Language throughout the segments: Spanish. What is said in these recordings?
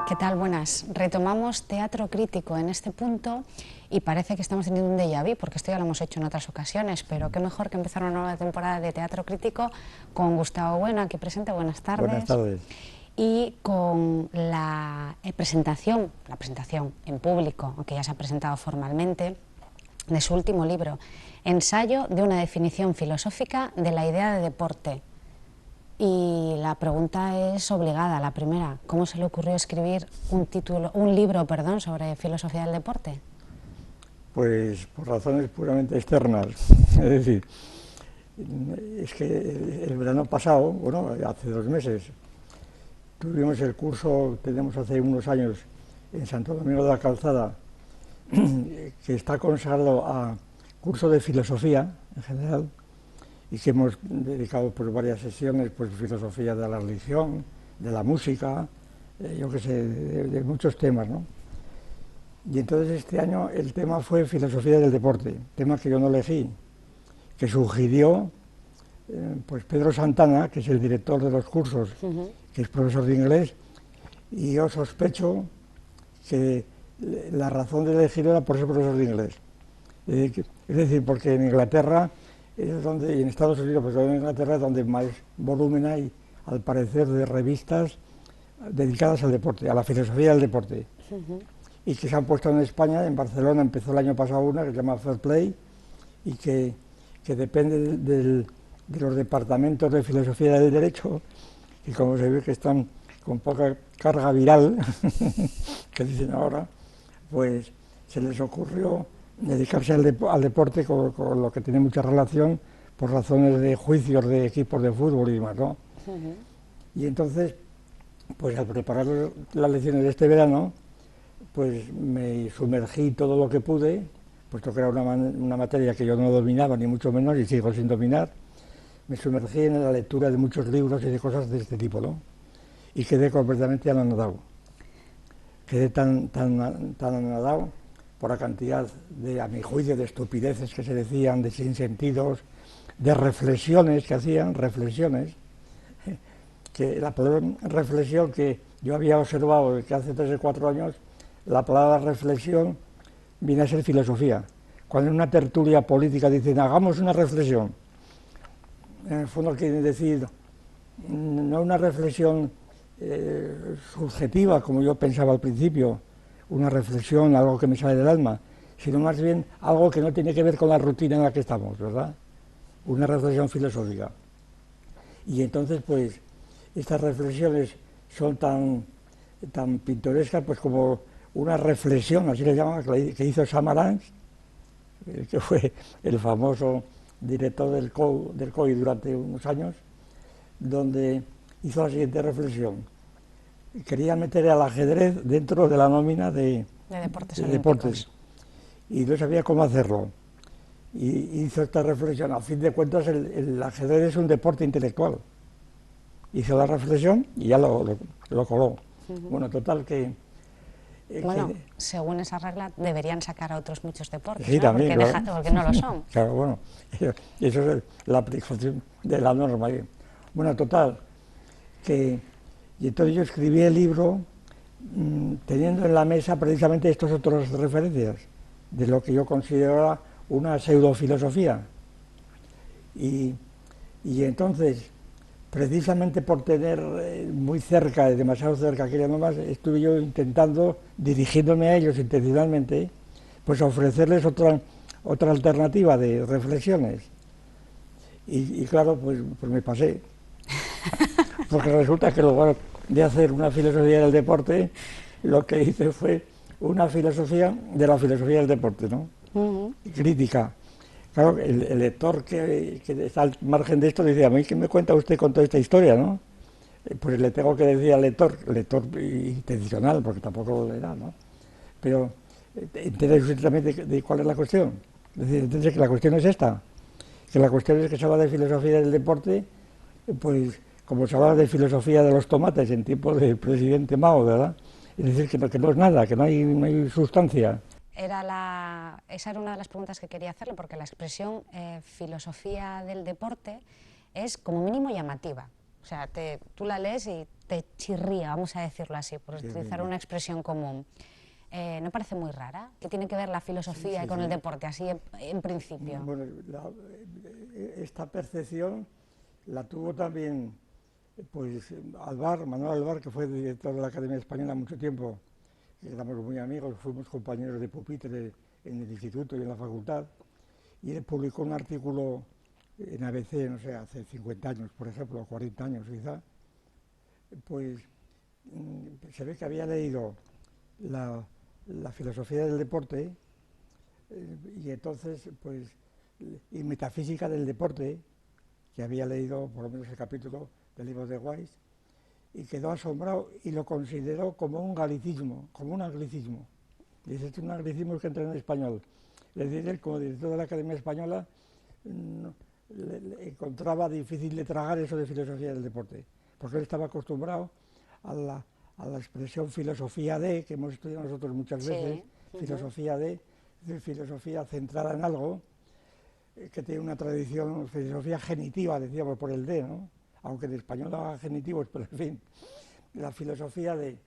¿Qué tal? Buenas. Retomamos teatro crítico en este punto y parece que estamos teniendo un déjà vu, porque esto ya lo hemos hecho en otras ocasiones, pero qué mejor que empezar una nueva temporada de teatro crítico con Gustavo Bueno, aquí presente. Buenas tardes. Buenas tardes. Y con la presentación en público, aunque ya se ha presentado formalmente, de su último libro, Ensayo de una definición filosófica de la idea de deporte. Y la pregunta es obligada, la primera: ¿cómo se le ocurrió escribir un libro sobre filosofía del deporte? Pues por razones puramente externas. Es decir, es que el verano pasado, bueno, hace 2 meses, tuvimos el curso que tenemos hace unos años en Santo Domingo de la Calzada, que está consagrado a curso de filosofía en general, y que hemos dedicado por varias sesiones, pues filosofía de la religión, de la música, yo qué sé, de muchos temas, ¿no? Y entonces este año el tema fue filosofía del deporte, tema que yo no elegí, que sugirió pues Pedro Santana, que es el director de los cursos, que es profesor de inglés, y yo sospecho que la razón de elegirlo era por ser profesor de inglés. Es decir, porque en Inglaterra es donde, y en Estados Unidos, pues en Inglaterra es donde más volumen hay, al parecer, de revistas dedicadas al deporte, a la filosofía del deporte. Y que se han puesto en España. En Barcelona empezó el año pasado una que se llama Fair Play, y que depende de los departamentos de filosofía del derecho, y como se ve que están con poca carga viral, que dicen ahora, pues se les ocurrió dedicarse al deporte, con lo que tiene mucha relación por razones de juicios de equipos de fútbol y demás, ¿no? Y entonces, pues al preparar las lecciones de este verano, pues me sumergí todo lo que pude, puesto que era una materia que yo no dominaba, ni mucho menos, y sigo sin dominar. Me sumergí en la lectura de muchos libros y de cosas de este tipo, ¿no? Y quedé completamente anonadado. Quedé tan anonadado por la cantidad de, a mi juicio, de estupideces que se decían, de sinsentidos, de reflexiones que hacían, que la palabra reflexión, que yo había observado que hace 3 o 4 años, la palabra reflexión viene a ser filosofía. Cuando en una tertulia política dicen hagamos una reflexión, en el fondo quieren decir no una reflexión subjetiva, como yo pensaba al principio, una reflexión, algo que me sale del alma, sino más bien algo que no tiene que ver con la rutina en la que estamos, ¿verdad? Una reflexión filosófica. Y entonces, pues, estas reflexiones son tan pintorescas, pues como una reflexión, así le llaman, que hizo Samaranch, que fue el famoso director del COI durante unos años, donde hizo la siguiente reflexión: quería meter al ajedrez dentro de la nómina de deportes, y no sabía cómo hacerlo, y hizo esta reflexión: a fin de cuentas el ajedrez es un deporte intelectual. Hizo la reflexión y ya lo coló. Bueno, total que... Bueno, según esa regla deberían sacar a otros muchos deportes, sí, ¿no? también, porque no lo son. Claro, bueno, eso es la aplicación de la norma. Bueno, total, y entonces yo escribí el libro teniendo en la mesa precisamente estas otras referencias de lo que yo considero una pseudofilosofía. Y entonces, precisamente por tener muy cerca, demasiado cerca, queriendo más, estuve yo intentando, dirigiéndome a ellos intencionalmente, pues ofrecerles otra alternativa de reflexiones. Y claro, pues me pasé. Porque resulta que en lugar de hacer una filosofía del deporte, lo que hice fue una filosofía de la filosofía del deporte, ¿no? Crítica. Claro, el lector que está al margen de esto dice: a mí, ¿qué me cuenta usted con toda esta historia, no? Pues le tengo que decir al lector intencional, porque tampoco lo leerá, ¿no? Pero entiende usted también de cuál es la cuestión. Es decir, entonces que la cuestión es esta, que la cuestión es que se habla de filosofía del deporte, pues como se habla de filosofía de los tomates en tiempos del presidente Mao, ¿verdad? Es decir, que no es nada, que no hay sustancia. Esa era una de las preguntas que quería hacerle, porque la expresión filosofía del deporte es como mínimo llamativa. O sea, tú la lees y te chirría, vamos a decirlo así, por Sí, utilizar sí. una expresión común, ¿no parece muy rara? ¿Qué tiene que ver la filosofía Sí, con el sí. deporte, así en principio? Bueno, esta percepción la tuvo también pues Alvar, Manuel Alvar, que fue director de la Academia Española mucho tiempo, que éramos muy amigos, fuimos compañeros de pupitre en el instituto y en la facultad, y él publicó un artículo en ABC, no sé, hace 50 años, por ejemplo, o 40 años quizá, pues se ve que había leído la filosofía del deporte y entonces, pues, y metafísica del deporte, que había leído por lo menos el capítulo del libro de Weiss, y quedó asombrado y lo consideró como un galicismo, como un anglicismo. Dice, este es un anglicismo que entra en español. Es decir, él como director de la Academia Española le encontraba difícil de tragar eso de filosofía del deporte, porque él estaba acostumbrado a la expresión filosofía de, que hemos estudiado nosotros muchas veces, Sí. filosofía de, es decir, filosofía centrada en algo, que tiene una tradición, filosofía genitiva, decíamos, por el de, ¿no? Aunque en español no haga genitivos, pero en fin, la filosofía de,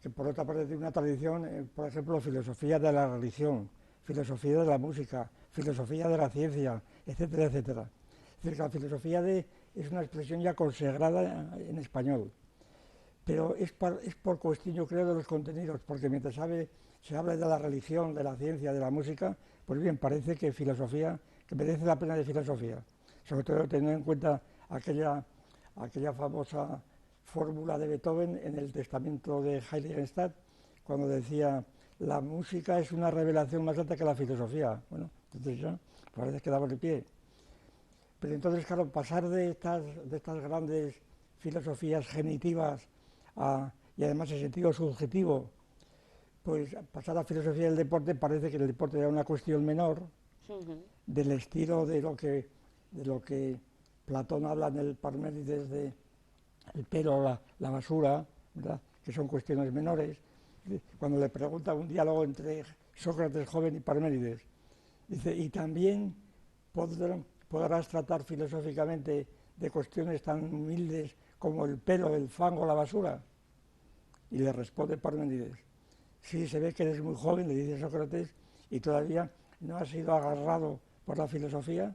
que por otra parte tiene una tradición, por ejemplo, filosofía de la religión, filosofía de la música, filosofía de la ciencia, etcétera, etcétera. Es decir, que la filosofía de es una expresión ya consagrada en español, pero es por cuestión, yo creo, de los contenidos, porque mientras se habla de la religión, de la ciencia, de la música, pues bien, parece que filosofía, que merece la pena de filosofía, sobre todo teniendo en cuenta aquella famosa fórmula de Beethoven en el testamento de Heiligenstadt, cuando decía, la música es una revelación más alta que la filosofía. Bueno, entonces ya, pues a veces quedamos de pie. Pero entonces, claro, pasar de estas grandes filosofías genitivas y además en sentido subjetivo, pues pasar a la filosofía del deporte, parece que el deporte era una cuestión menor, del estilo de lo que Platón habla en el Parménides de el pelo, la basura, ¿verdad? Que son cuestiones menores. Cuando le pregunta un diálogo entre Sócrates joven y Parménides, dice, y también podrás tratar filosóficamente de cuestiones tan humildes como el pelo, el fango, la basura. Y le responde Parménides, sí, se ve que eres muy joven, le dice Sócrates, y todavía no has sido agarrado por la filosofía,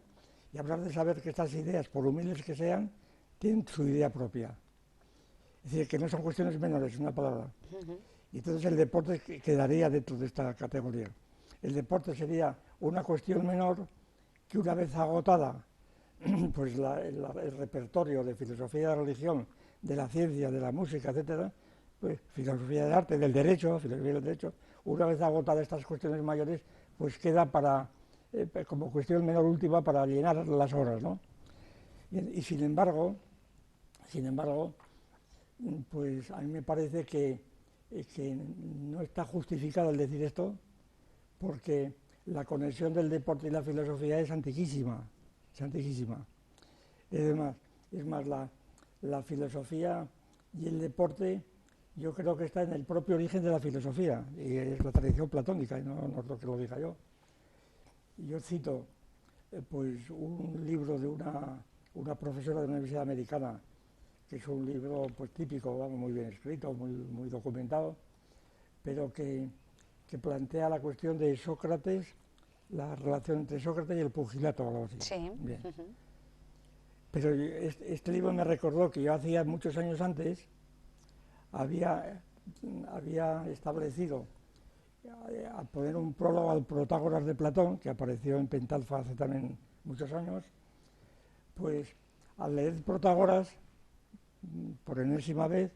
y habrás de saber que estas ideas, por humildes que sean, tienen su idea propia. Es decir, que no son cuestiones menores, una palabra. Y entonces el deporte quedaría dentro de esta categoría. El deporte sería una cuestión menor que una vez agotada pues el repertorio de filosofía de la religión, de la ciencia, de la música, etcétera, pues filosofía del arte, del derecho, filosofía del derecho, una vez agotadas estas cuestiones mayores, pues queda como cuestión menor última para llenar las horas, ¿no? Y sin embargo, pues a mí me parece que no está justificado el decir esto, porque la conexión del deporte y la filosofía es antiquísima, es antiquísima. Es más la filosofía y el deporte, yo creo que está en el propio origen de la filosofía, y es la tradición platónica, y no es lo que lo diga yo. Yo cito pues un libro de una profesora de una universidad americana, que es un libro pues típico, vamos, muy bien escrito, muy documentado, pero que plantea la cuestión de Sócrates, la relación entre Sócrates y el pugilato o algo así. Sí. Bien. Pero este libro me recordó que yo hacía muchos años antes había establecido a poner un prólogo al Protágoras de Platón, que apareció en Pentalfa hace también muchos años, pues al leer Protágoras por enésima vez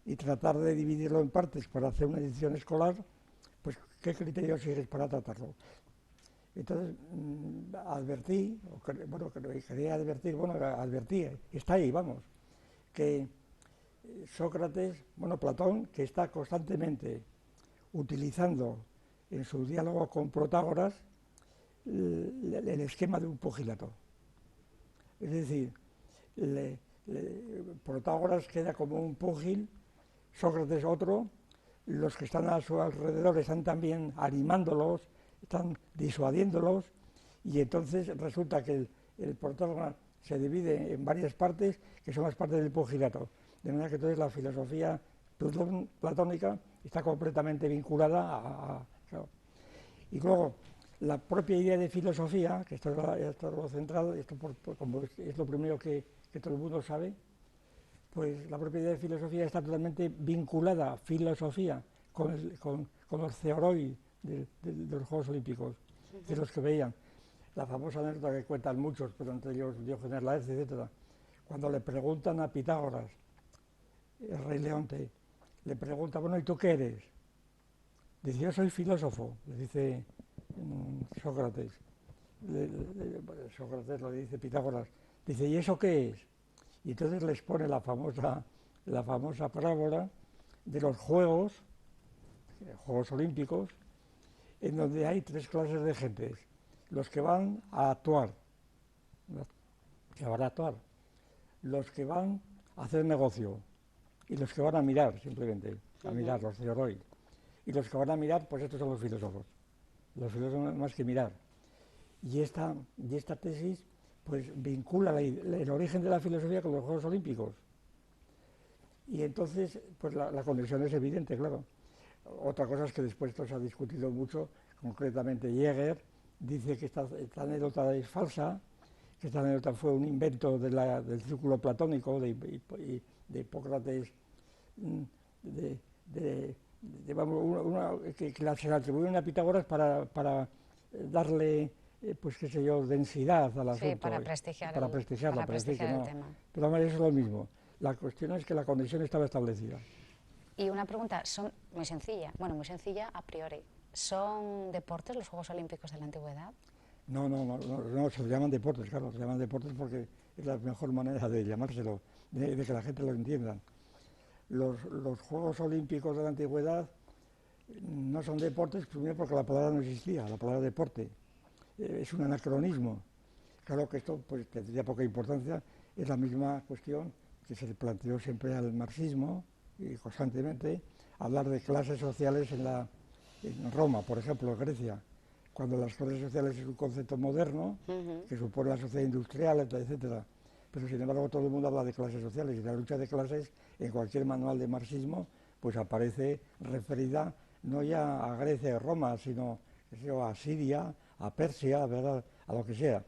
y tratar de dividirlo en partes para hacer una edición escolar, pues qué criterios sigues para tratarlo. Entonces advertí, quería advertir, advertí, está ahí, vamos, que Sócrates, Platón, que está constantemente utilizando en su diálogo con Protágoras el esquema de un pugilato. Es decir, Protágoras queda como un púgil, Sócrates otro, los que están a su alrededor están también animándolos, están disuadiéndolos, y entonces resulta que el Protágoras se divide en varias partes, que son las partes del pugilato. De manera que entonces la filosofía platónica está completamente vinculada claro. Y luego, la propia idea de filosofía, que esto es lo central, esto como es lo primero que todo el mundo sabe, pues la propia idea de filosofía está totalmente vinculada, filosofía, con los theoroi de los Juegos Olímpicos, de los que veían. La famosa anécdota que cuentan muchos, pero entre ellos Diógenes Laercio, etc. Cuando le preguntan a Pitágoras, el rey Leonte, le pregunta, bueno, ¿y tú qué eres? Dice, yo soy filósofo, le dice Sócrates. Sócrates lo dice Pitágoras. Dice, ¿y eso qué es? Y entonces les pone la famosa parábola de los Juegos Olímpicos, en donde hay tres clases de gentes. Los que van a actuar, los que van a hacer negocio y los que van a mirar, simplemente, a mirar, los theoroi. Y los que van a mirar, pues estos son los filósofos. Los filósofos más que mirar. Y esta tesis pues vincula el origen de la filosofía con los Juegos Olímpicos. Y entonces, pues la conexión es evidente, claro. Otra cosa es que después esto se ha discutido mucho, concretamente Jäger dice que esta anécdota es falsa, que esta anécdota fue un invento del círculo platónico, de Hipócrates, que se le atribuyen a Pitágoras para darle, pues qué sé yo, densidad al asunto. Sí, para prestigiarlo, no. el tema. Pero además eso es lo mismo. La cuestión es que la conexión estaba establecida. Y una pregunta, son muy sencilla, muy sencilla a priori. ¿Son deportes los Juegos Olímpicos de la Antigüedad? No, se llaman deportes, claro, se llaman deportes porque es la mejor manera de llamárselo, de que la gente lo entienda. Los Juegos Olímpicos de la Antigüedad no son deportes, primero porque la palabra no existía, la palabra deporte. Es un anacronismo. Claro que esto pues tendría poca importancia, es la misma cuestión que se le planteó siempre al marxismo, y constantemente, hablar de clases sociales en Roma, por ejemplo, en Grecia, cuando las clases sociales es un concepto moderno, que supone la sociedad industrial, etcétera. Pero sin embargo todo el mundo habla de clases sociales, y la lucha de clases en cualquier manual de marxismo pues aparece referida no ya a Grecia y Roma, sino a Siria, a Persia, ¿verdad?, a lo que sea.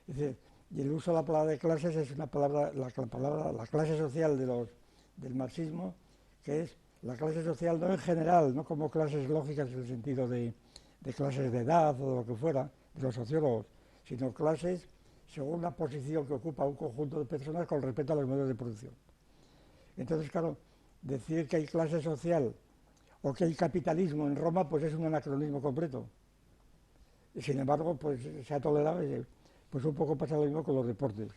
Es decir, y el uso de la palabra de clases es una palabra, la clase social del marxismo, que es la clase social no en general, no como clases lógicas en el sentido de clases de edad o de lo que fuera, de los sociólogos, sino clases según la posición que ocupa un conjunto de personas con respecto a los medios de producción. Entonces, claro, decir que hay clase social o que hay capitalismo en Roma, pues es un anacronismo completo. Sin embargo, pues se ha tolerado, pues un poco pasa lo mismo con los deportes.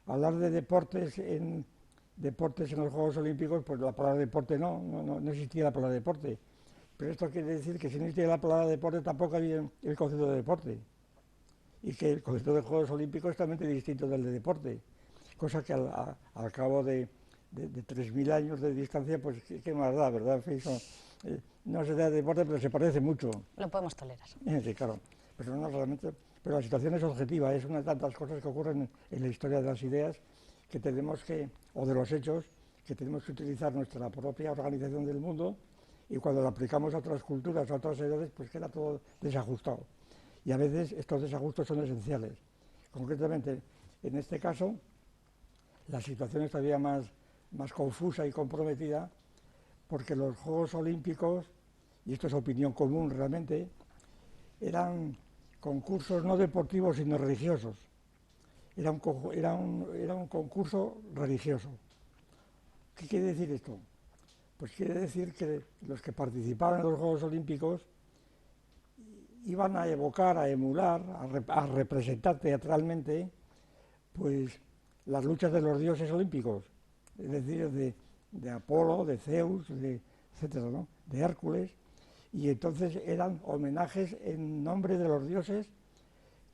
Hablar de deportes en los Juegos Olímpicos, pues la palabra deporte no existía la palabra deporte. Pero esto quiere decir que si no existía la palabra deporte tampoco había el concepto de deporte. Y que el concepto de Juegos Olímpicos es totalmente distinto del de deporte. Cosa que al cabo de 3.000 años de distancia, pues qué más da, ¿verdad? No se da de deporte, pero se parece mucho. Lo podemos tolerar. Sí, claro. Pero no realmente. Pero la situación es objetiva, es una de tantas cosas que ocurren en la historia de las ideas que tenemos que, o de los hechos, que tenemos que utilizar nuestra propia organización del mundo, y cuando la aplicamos a otras culturas, a otras edades, pues queda todo desajustado. Y a veces estos desajustes son esenciales. Concretamente, en este caso, la situación es todavía más confusa y comprometida, porque los Juegos Olímpicos, y esto es opinión común realmente, eran concursos no deportivos sino religiosos. Era un concurso religioso. ¿Qué quiere decir esto? Pues quiere decir que los que participaban en los Juegos Olímpicos iban a evocar, a emular, a representar teatralmente pues las luchas de los dioses olímpicos, es decir, de Apolo, de Zeus, etcétera, ¿no?, de Hércules. Y entonces eran homenajes en nombre de los dioses,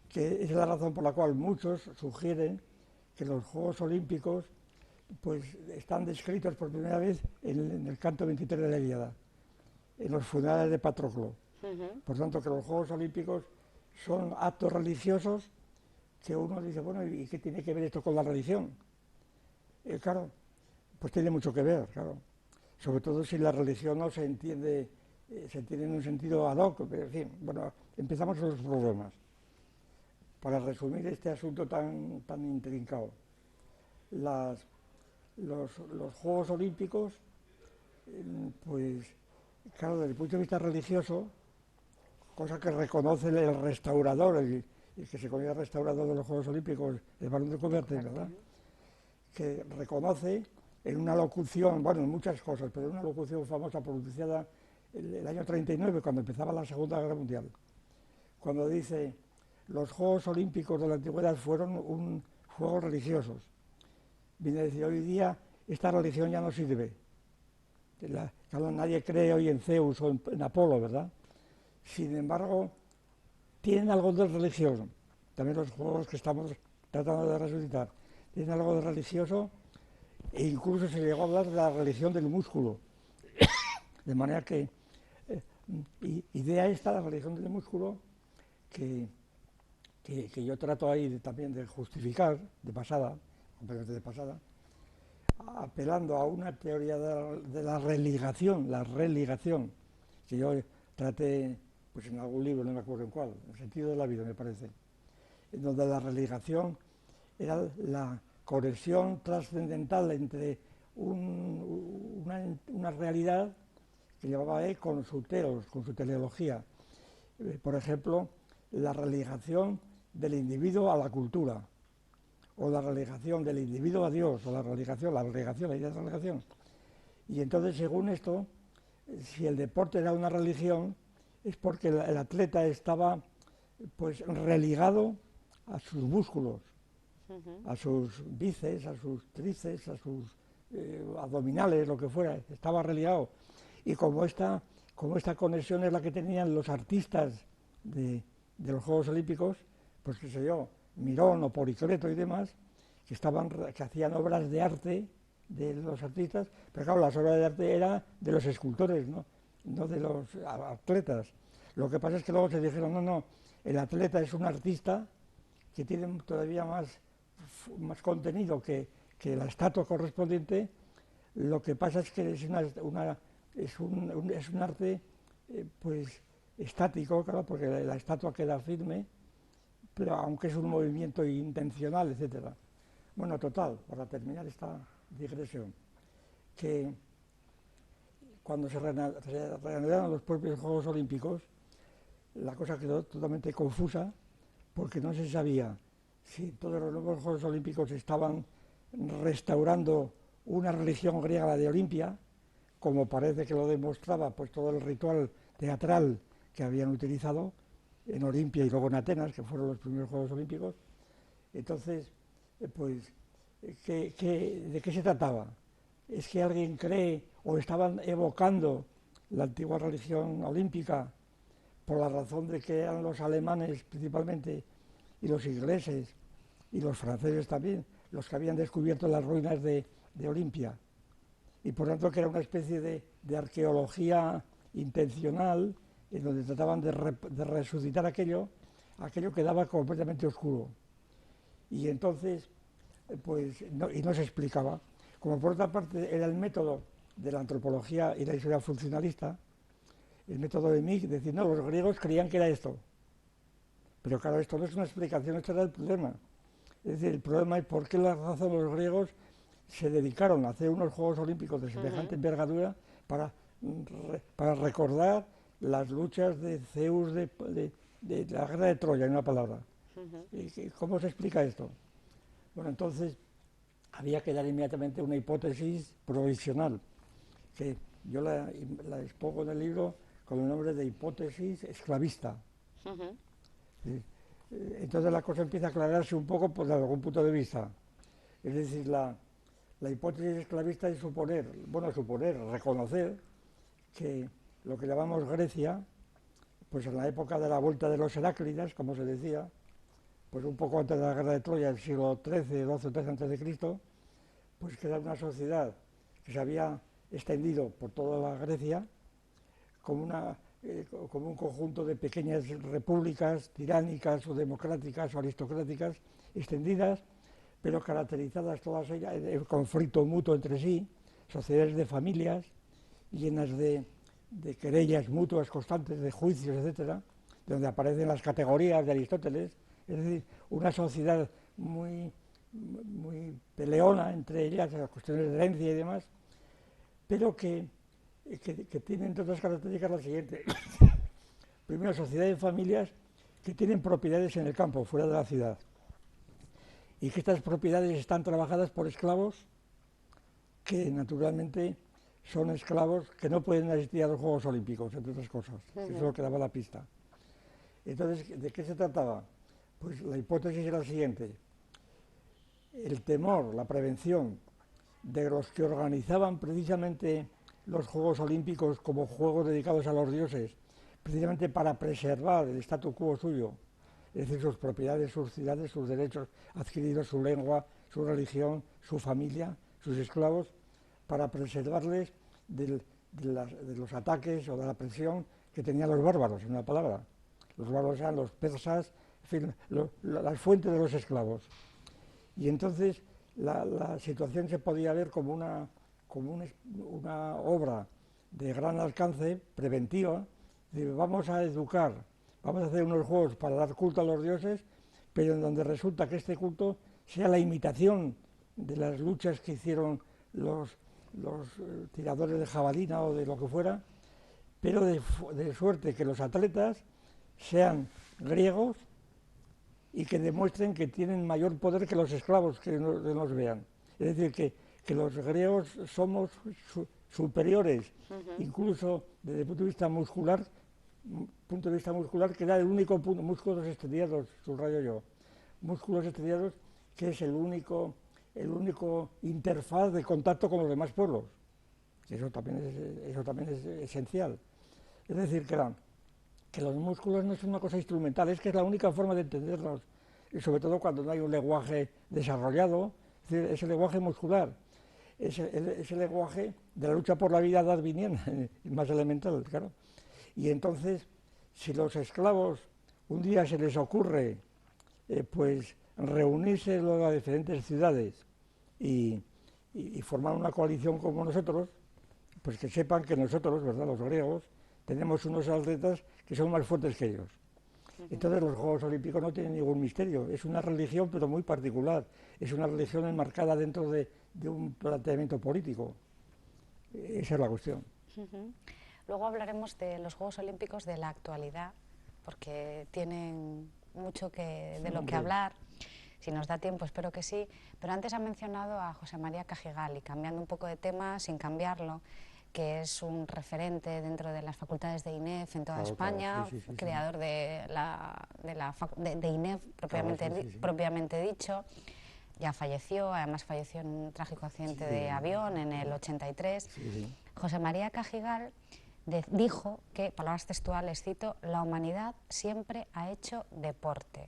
que es la razón por la cual muchos sugieren que los Juegos Olímpicos pues están descritos por primera vez en el canto 23 de la Ilíada, en los funerales de Patroclo. Por tanto, que los Juegos Olímpicos son actos religiosos que uno dice, bueno, ¿y qué tiene que ver esto con la religión? Claro, pues tiene mucho que ver, claro. Sobre todo si la religión no se entiende en un sentido ad hoc, pero, en fin, bueno, empezamos con los problemas. Para resumir este asunto tan intrincado, los Juegos Olímpicos, pues, claro, desde el punto de vista religioso, cosa que reconoce el restaurador, el que se considera restaurador de los Juegos Olímpicos, el Barón de Coubertin, ¿verdad?, que reconoce en una locución, bueno, en muchas cosas, pero en una locución famosa pronunciada el año 39, cuando empezaba la Segunda Guerra Mundial, cuando dice: los Juegos Olímpicos de la Antigüedad fueron juegos religiosos. Viene a decir, hoy día esta religión ya no sirve. Claro, nadie cree hoy en Zeus o en Apolo, ¿verdad? Sin embargo, tienen algo de religión. También los juegos que estamos tratando de resucitar tienen algo de religioso, e incluso se llegó a hablar de la religión del músculo. De manera que, idea esta, la religión del músculo, que yo trato ahí también de justificar, de pasada, completamente de pasada, apelando a una teoría de la religación, que yo traté pues en algún libro, no me acuerdo en cuál, El sentido de la vida, me parece, en donde la religación era la conexión trascendental entre una realidad que llevaba él con su teos, con su teleología. Por ejemplo, la religación del individuo a la cultura, o la religación del individuo a Dios, o la idea de religación. Y entonces, según esto, si el deporte era una religión, es porque el atleta estaba pues religado a sus músculos, a sus bíceps, a sus tríceps, a sus abdominales, lo que fuera, estaba religado. Y como esta conexión es la que tenían los artistas de los Juegos Olímpicos, pues qué sé yo, Mirón o Poricleto y demás, que hacían obras de arte de los artistas, pero claro, las obras de arte eran de los escultores, no de los atletas. Lo que pasa es que luego se dijeron, no, el atleta es un artista que tiene todavía más contenido que la estatua correspondiente. Lo que pasa es que es un arte pues estático, claro, porque la estatua queda firme, pero aunque es un movimiento intencional, etcétera. Bueno, total, para terminar esta digresión, que cuando se reanudaron los propios Juegos Olímpicos, la cosa quedó totalmente confusa, porque no se sabía si todos los nuevos Juegos Olímpicos estaban restaurando una religión griega, la de Olimpia, como parece que lo demostraba pues todo el ritual teatral que habían utilizado en Olimpia y luego en Atenas, que fueron los primeros Juegos Olímpicos. Entonces, pues, ¿de qué se trataba? ¿Es que alguien cree o estaban evocando la antigua religión olímpica por la razón de que eran los alemanes principalmente y los ingleses y los franceses también los que habían descubierto las ruinas de Olimpia? Y por tanto que era una especie de arqueología intencional en donde trataban de resucitar aquello que quedaba completamente oscuro. Y entonces, pues, no se explicaba. Como por otra parte era el método de la antropología y la historia funcionalista, el método de Mick, decir, no, los griegos creían que era esto. Pero claro, esto no es una explicación, esto era el problema. Es decir, el problema es por qué la razón los griegos se dedicaron a hacer unos Juegos Olímpicos de semejante envergadura para recordar las luchas de Zeus de la guerra de Troya, en una palabra. ¿Y cómo se explica esto? Bueno, entonces había que dar inmediatamente una hipótesis provisional, que yo la expongo en el libro con el nombre de hipótesis esclavista. Entonces la cosa empieza a aclararse un poco pues, desde algún punto de vista. Es decir, la hipótesis esclavista es reconocer que lo que llamamos Grecia, pues en la época de la vuelta de los Heráclidas, como se decía, pues un poco antes de la guerra de Troya, el siglo XIII, XII antes de Cristo, pues que era una sociedad que se había extendido por toda la Grecia como un conjunto de pequeñas repúblicas tiránicas o democráticas o aristocráticas extendidas, pero caracterizadas todas ellas en conflicto mutuo entre sí, sociedades de familias llenas de querellas mutuas constantes, de juicios, etcétera, donde aparecen las categorías de Aristóteles, es decir, una sociedad muy peleona entre ellas, las cuestiones de herencia y demás, pero que tienen entre otras características las siguientes. Primero, sociedad de familias que tienen propiedades en el campo, fuera de la ciudad, y que estas propiedades están trabajadas por esclavos que naturalmente son esclavos que no pueden asistir a los Juegos Olímpicos, entre otras cosas. Eso es lo que daba la pista. Entonces, ¿de qué se trataba? Pues la hipótesis era la siguiente: el temor, la prevención de los que organizaban precisamente los Juegos Olímpicos como juegos dedicados a los dioses, precisamente para preservar el statu quo suyo, es decir, sus propiedades, sus ciudades, sus derechos adquiridos, su lengua, su religión, su familia, sus esclavos, para preservarles de los ataques o de la presión que tenían los bárbaros, en una palabra. Los bárbaros eran los persas, en fin, las fuentes de los esclavos. Y entonces la situación se podía ver como una obra de gran alcance, preventiva, de vamos a educar, vamos a hacer unos juegos para dar culto a los dioses, pero en donde resulta que este culto sea la imitación de las luchas que hicieron los tiradores de jabalina o de lo que fuera, pero de suerte que los atletas sean griegos y que demuestren que tienen mayor poder que los esclavos que nos vean. Es decir, que los griegos somos superiores, incluso desde el punto de vista muscular, que era el único punto, músculos estriados, subrayo yo, músculos estriados, que es el único interfaz de contacto con los demás pueblos. Eso también es esencial. Es decir, que los músculos no es una cosa instrumental, es que es la única forma de entenderlos, y sobre todo cuando no hay un lenguaje desarrollado, es decir, ese lenguaje muscular, ese lenguaje de la lucha por la vida darwiniana, más elemental, claro. Y entonces, si los esclavos un día se les ocurre pues reunirse luego a diferentes ciudades y formar una coalición como nosotros, pues que sepan que nosotros, ¿verdad?, los griegos, tenemos unos atletas que son más fuertes que ellos. Entonces los Juegos Olímpicos no tienen ningún misterio, es una religión pero muy particular, es una religión enmarcada dentro de un planteamiento político. Esa es la cuestión. Luego hablaremos de los Juegos Olímpicos de la actualidad, porque tienen mucho de lo que hablar. Si nos da tiempo, espero que sí. Pero antes ha mencionado a José María Cajigal, y cambiando un poco de tema, sin cambiarlo, que es un referente dentro de las facultades de INEF en toda España, creador de INEF propiamente dicho. Ya falleció, además falleció en un trágico accidente de avión en el 83. José María Cajigal dijo que, palabras textuales, cito, la humanidad siempre ha hecho deporte.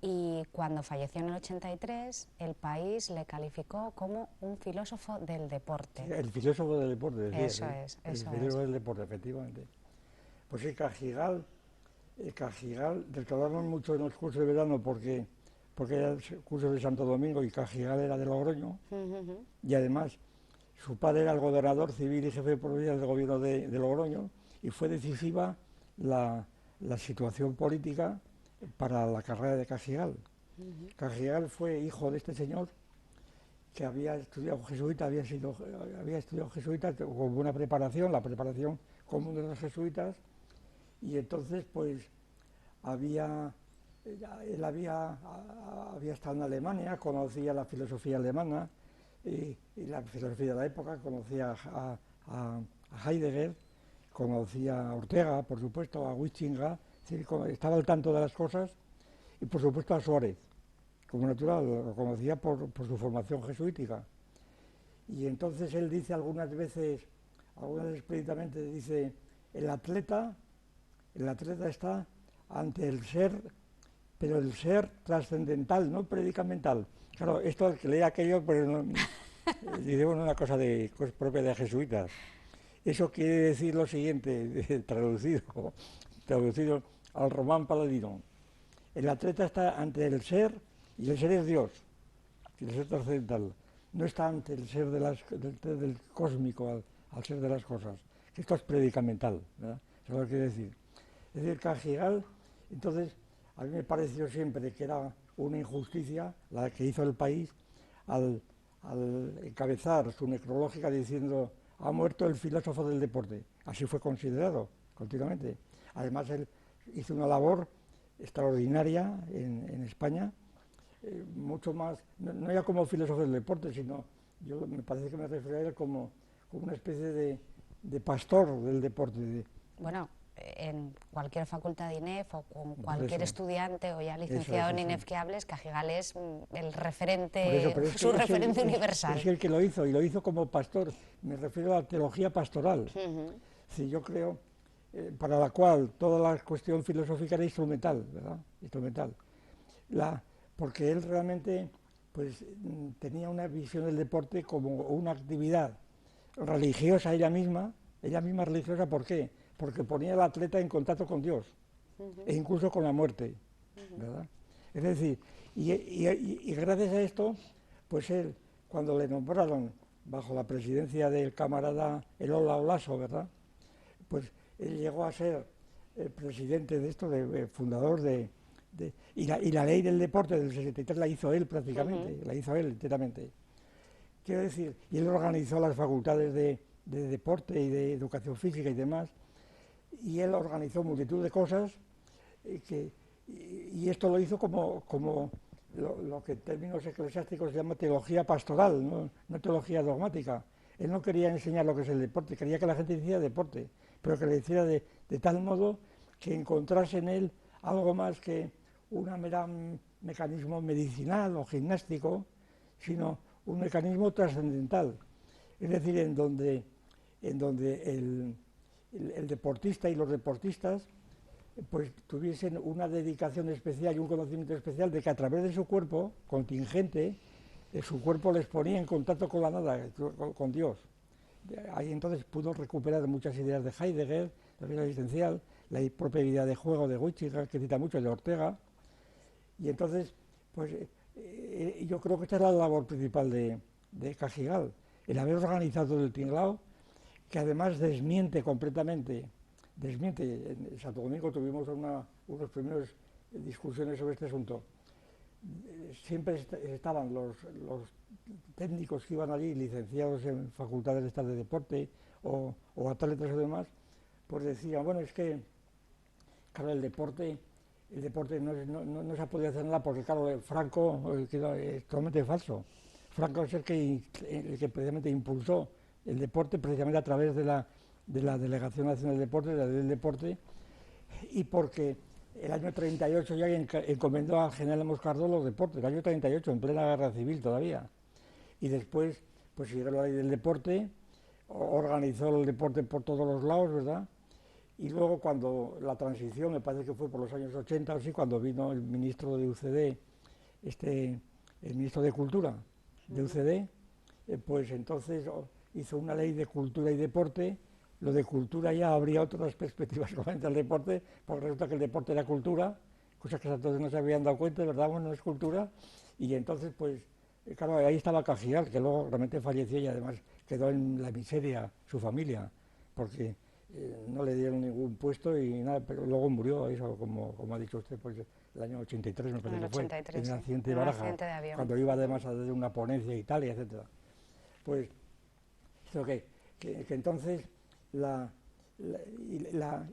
Y cuando falleció en el 83, el país le calificó como un filósofo del deporte. Sí, el filósofo del deporte, decía. Eso es. El filósofo del deporte, efectivamente. Pues sí, Cajigal, del que hablamos mucho en los cursos de verano, porque era el curso de Santo Domingo y Cajigal era de Logroño, y además su padre era el gobernador civil y jefe de provincia del gobierno de Logroño, y fue decisiva la situación política para la carrera de Cajigal. Cajigal fue hijo de este señor que había estudiado jesuita, había estudiado jesuita con buena preparación, la preparación común de los jesuitas, y entonces pues él había estado en Alemania, conocía la filosofía alemana y la filosofía de la época, conocía a Heidegger, conocía a Ortega, por supuesto, a Huizinga, estaba al tanto de las cosas, y por supuesto a Suárez, como natural, lo conocía por su formación jesuítica. Y entonces él dice algunas veces explícitamente, dice, el atleta está ante el ser, pero el ser trascendental, no predicamental. Claro, esto que leía aquello, pero no, dice, bueno, una cosa propia de jesuitas. Eso quiere decir lo siguiente, traducido al román paladino. El atleta está ante el ser, y el ser es Dios. el ser trascendental no está ante el ser del cósmico al ser de las cosas, que esto es predicamental, ¿verdad? Eso es lo que quiere decir. Es decir, Cajigal, entonces, a mí me pareció siempre que era una injusticia la que hizo el país al encabezar su necrológica diciendo ha muerto el filósofo del deporte. Así fue considerado continuamente. Además, él hizo una labor extraordinaria en España, mucho más, no ya como filósofo del deporte, sino, yo me parece que me refiero a él como una especie de pastor del deporte. Bueno, en cualquier facultad de INEF o con cualquier Eso, estudiante o ya licenciado en INEF que hables, Cajigal es el referente, pero su referente universal. Es el que lo hizo, y lo hizo como pastor. Me refiero a la teología pastoral. Uh-huh. Sí, yo creo, para la cual toda la cuestión filosófica era instrumental, ¿verdad? Instrumental. Porque él realmente pues, tenía una visión del deporte como una actividad religiosa ella misma religiosa, ¿por qué? Porque ponía al atleta en contacto con Dios, e incluso con la muerte, ¿verdad? Es decir, y gracias a esto, pues él, cuando le nombraron bajo la presidencia del camarada Elola Olaso, ¿verdad? Pues él llegó a ser el presidente de esto, fundador y la ley del deporte del 63 la hizo él prácticamente, la hizo él enteramente. Quiero decir, y él organizó las facultades de deporte y de educación física y demás, y él organizó multitud de cosas, y esto lo hizo como lo que en términos eclesiásticos se llama teología pastoral, no teología dogmática. Él no quería enseñar lo que es el deporte, quería que la gente hiciera deporte, pero que lo hiciera de tal modo que encontrase en él algo más que un mera mecanismo medicinal o gimnástico, sino un mecanismo trascendental. Es decir, en donde el deportista y los deportistas pues tuviesen una dedicación especial y un conocimiento especial de que a través de su cuerpo contingente, su cuerpo les ponía en contacto con la nada, con Dios. Ahí entonces pudo recuperar muchas ideas de Heidegger, la vida existencial, la propia idea de juego de Huichiga, que cita mucho, de Ortega, y entonces, pues yo creo que esta es la labor principal de Cajigal, el haber organizado el tinglao, que además desmiente completamente. En Santo Domingo tuvimos unos primeros discusiones sobre este asunto. Siempre estaban los técnicos que iban allí, licenciados en facultades de estas de deporte o atletas y demás, pues decían, bueno, es que, claro, el deporte no se ha podido hacer nada porque, claro, Franco es totalmente falso. Franco es el que precisamente impulsó el deporte precisamente a través de la Delegación Nacional del Deporte, de la Ley del Deporte, y porque el año 38 ya encomendó al general Moscardó los deportes, el año 38, en plena guerra civil todavía. Y después, pues siguió la Ley del Deporte, organizó el deporte por todos los lados, ¿verdad? Y luego cuando la transición, me parece que fue por los años 80 o así, cuando vino el ministro de UCD, el ministro de Cultura de UCD, pues entonces hizo una ley de cultura y deporte. Lo de cultura ya habría otras perspectivas frente al deporte, porque resulta que el deporte era cultura, cosas que entonces no se habían dado cuenta, ¿verdad? Bueno, es cultura, y entonces pues, claro, ahí estaba Cajigal, que luego realmente falleció y además quedó en la miseria su familia, porque no le dieron ningún puesto y nada, pero luego murió, eso como ha dicho usted, pues el año 83 me parece que fue, en el accidente de Barajas, accidente de avión. Cuando iba además a dar una ponencia a Italia, etcétera. Pues, que entonces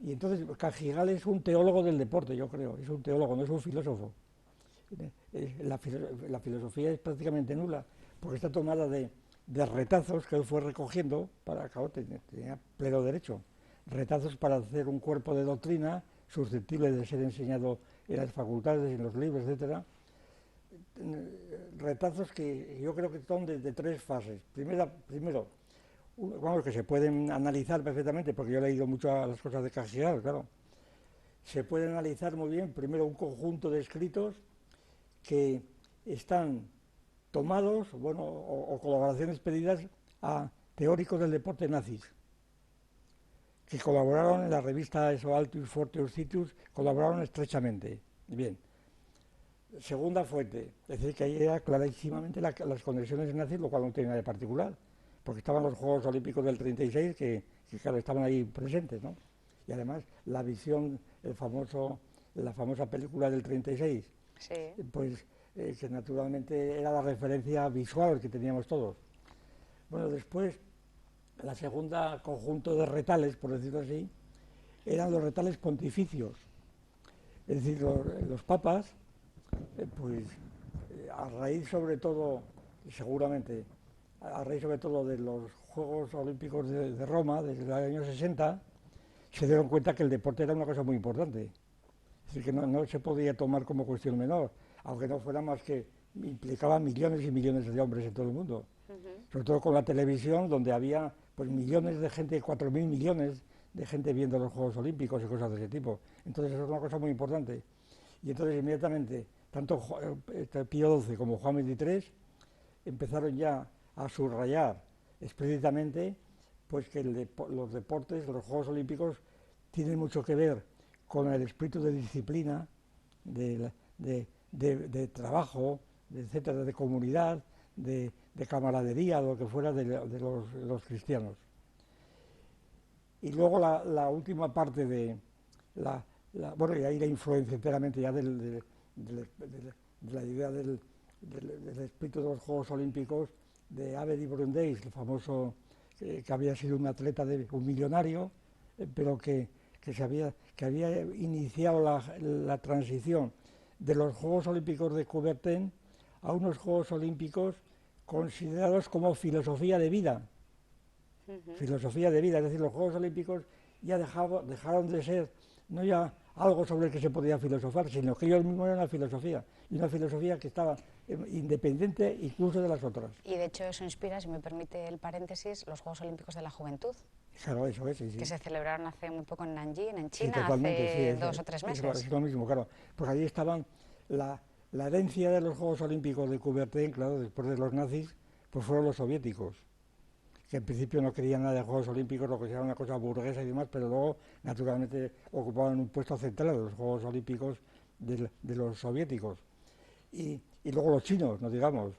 y entonces Cajigal es un teólogo del deporte, yo creo, es un teólogo, no es un filósofo. La filosofía es prácticamente nula, porque está tomada de retazos que él fue recogiendo, claro, tenía pleno derecho, retazos para hacer un cuerpo de doctrina susceptible de ser enseñado en las facultades, en los libros, etcétera. Retazos que yo creo que son de tres fases. Primero, que se pueden analizar perfectamente, porque yo he leído mucho las cosas de Cajigal, claro. Se puede analizar muy bien, primero, un conjunto de escritos que están tomados, bueno, o colaboraciones pedidas a teóricos del deporte nazis, que colaboraron en la revista Altus Fortius Citus, colaboraron estrechamente. Bien. segunda fuente, es decir, que ahí era clarísimamente las conexiones nazis, lo cual no tiene nada de particular, porque estaban los Juegos Olímpicos del 36 que claro, estaban ahí presentes, ¿no? Y además la visión, la famosa película del 36, Sí. pues que naturalmente era la referencia visual que teníamos todos. Bueno, después, la segunda conjunto de retales, por decirlo así, eran los retales pontificios, es decir, los papas, pues a raíz sobre todo, seguramente, a raíz sobre todo de los Juegos Olímpicos de Roma, desde el año 60, se dieron cuenta que el deporte era una cosa muy importante. Es decir, que no se podía tomar como cuestión menor, aunque no fuera más que implicaba millones y millones de hombres en todo el mundo. Sobre todo con la televisión, donde había pues millones de gente, 4.000 millones de gente viendo los Juegos Olímpicos y cosas de ese tipo. Entonces eso es una cosa muy importante. Y entonces inmediatamente, tanto Pío XII como Juan XXIII empezaron ya a subrayar explícitamente pues que los deportes, los Juegos Olímpicos, tienen mucho que ver con el espíritu de disciplina, de trabajo, etcétera, de comunidad, de camaradería, lo que fuera de los cristianos. Y luego la última parte de bueno, y ahí la influencia enteramente ya de la idea del espíritu de los Juegos Olímpicos de Avery Brundage, el famoso que había sido un atleta, un millonario, pero que había iniciado la transición de los Juegos Olímpicos de Coubertin a unos Juegos Olímpicos considerados como filosofía de vida. Filosofía de vida, es decir, los Juegos Olímpicos ya dejaron de ser no ya algo sobre el que se podía filosofar, sino que ellos mismos eran una filosofía, y una filosofía que estaba independiente incluso de las otras. Y de hecho eso inspira, si me permite el paréntesis, los Juegos Olímpicos de la Juventud, Claro, eso es, sí, sí. que se celebraron hace muy poco en Nanjing, en Sí, China, totalmente, sí, hace 2 o 3 meses. es lo mismo, claro. Pues allí estaban la herencia de los Juegos Olímpicos de Coubertin, claro, después de los nazis, pues fueron los soviéticos, que en principio no querían nada de Juegos Olímpicos, lo que era una cosa burguesa y demás, pero luego, naturalmente, ocupaban un puesto central de los Juegos Olímpicos de los soviéticos. Y luego los chinos, no digamos.